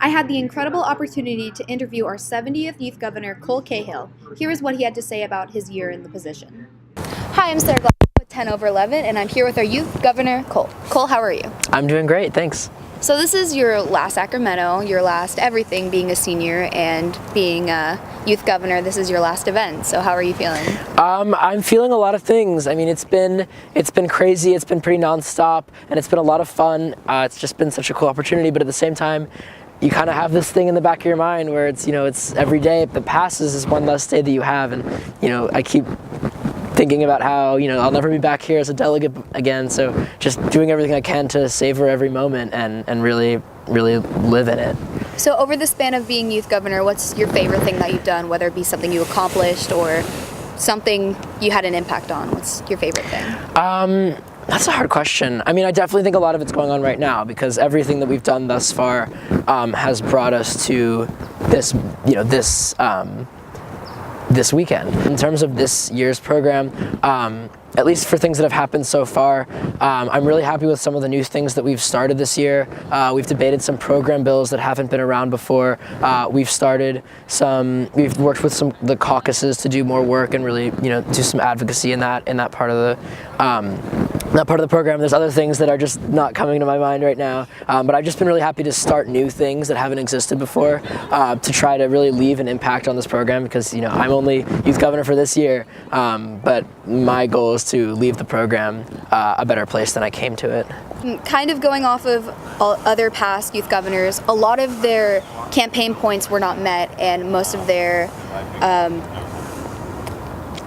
I had the incredible opportunity to interview our 70th Youth Governor, Cole Cahill. Here is what he had to say about his year in the position. Hi, I'm Sarah Glass with 10 over 11, and I'm here with our Youth Governor, Cole. Cole, how are you? I'm doing great, thanks. So this is your last Sacramento, your last everything, being a senior and being a youth governor. This is your last event. So how are you feeling? I'm feeling a lot of things. I mean, it's been crazy. It's been pretty nonstop, and it's been a lot of fun. It's just been such a cool opportunity. But at the same time, you kind of have this thing in the back of your mind where it's every day that passes is one less day that you have, and I keep thinking about how I'll never be back here as a delegate again, so just doing everything I can to savor every moment and really live in it. So over the span of being youth governor, what's your favorite thing that you've done, whether it be something you accomplished or something you had an impact on? What's your favorite thing? That's a hard question. I mean, I definitely think a lot of it's going on right now because everything that we've done thus far has brought us to this weekend. In terms of this year's program, at least for things that have happened so far, I'm really happy with some of the new things that we've started this year. We've debated some program bills that haven't been around before. We've worked with the caucuses to do more work and really do some advocacy in that part of the program. There's other things that are just not coming to my mind right now, but I've just been really happy to start new things that haven't existed before to try to really leave an impact on this program because I'm only youth governor for this year, but my goal is to leave the program a better place than I came to it. Kind of going off of other past youth governors, a lot of their campaign points were not met, and most of their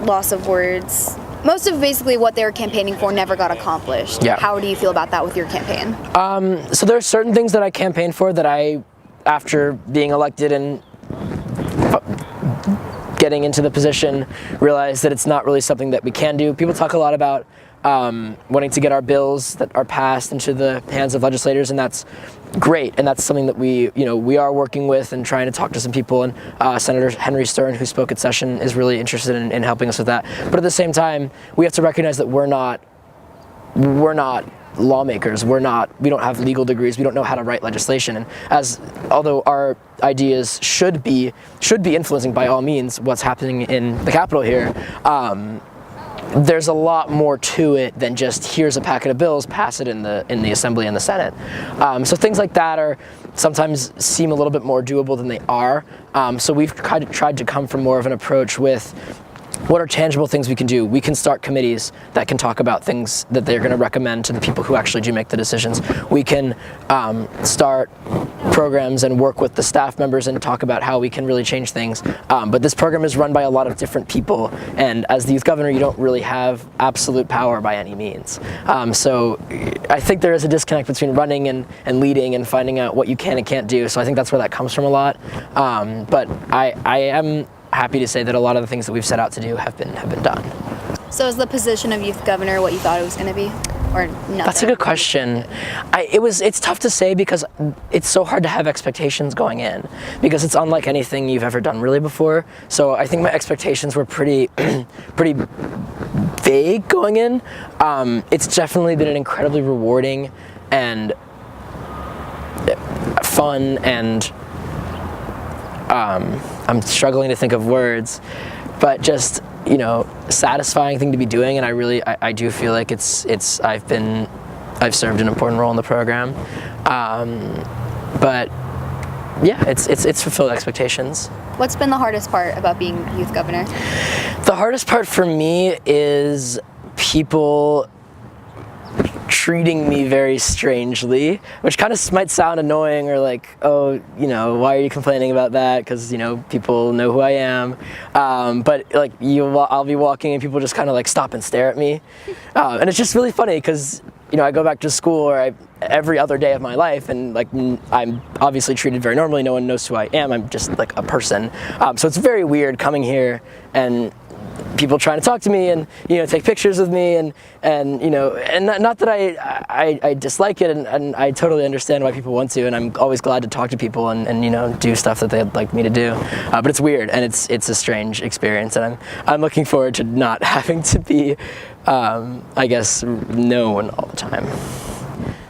loss of words, most of basically what they were campaigning for never got accomplished. Yeah. How do you feel about that with your campaign? So there are certain things that I campaigned for that after being elected and getting into the position, realized that it's not really something that we can do. People talk a lot about wanting to get our bills that are passed into the hands of legislators, and that's great, and that's something that we are working with and trying to talk to some people, and Senator Henry Stern, who spoke at session, is really interested in helping us with that. But at the same time, we have to recognize that we're not lawmakers. We don't have legal degrees. We don't know how to write legislation. And although our ideas should be influencing by all means what's happening in the Capitol here, there's a lot more to it than just here's a packet of bills, pass it in the Assembly and the Senate. So things like that sometimes seem a little bit more doable than they are. So we've tried to come from more of an approach with what are tangible things we can do. We can start committees that can talk about things that they're going to recommend to the people who actually do make the decisions. We can start programs and work with the staff members and talk about how we can really change things. But this program is run by a lot of different people, and as the youth governor, you don't really have absolute power by any means. So I think there is a disconnect between running and leading and finding out what you can and can't do. So I think that's where that comes from a lot. But I am happy to say that a lot of the things that we've set out to do have been done. So is the position of youth governor what you thought it was going to be, or nothing? That's a good question. It's tough to say because it's so hard to have expectations going in because it's unlike anything you've ever done really before. So I think my expectations were pretty vague going in. It's definitely been an incredibly rewarding and fun and I'm struggling to think of words, but just satisfying thing to be doing, and I do feel like I've served an important role in the program, but yeah, it's fulfilled expectations. What's been the hardest part about being youth governor? The hardest part for me is people treating me very strangely, which kind of might sound annoying or like, oh, why are you complaining about that? Because people know who I am. But like I'll be walking and people just kind of like stop and stare at me, and it's just really funny because I go back to school every other day of my life, and like I'm obviously treated very normally. No one knows who I am. I'm just like a person. So it's very weird coming here and people trying to talk to me and take pictures with me and not that I dislike it, and I totally understand why people want to, and I'm always glad to talk to people and do stuff that they'd like me to do, but it's weird and it's a strange experience, and I'm looking forward to not having to be I guess known all the time.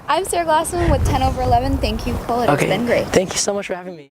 I'm Sarah Glassman with 10 over 11. Thank you, Cole. It has been great. Thank you so much for having me.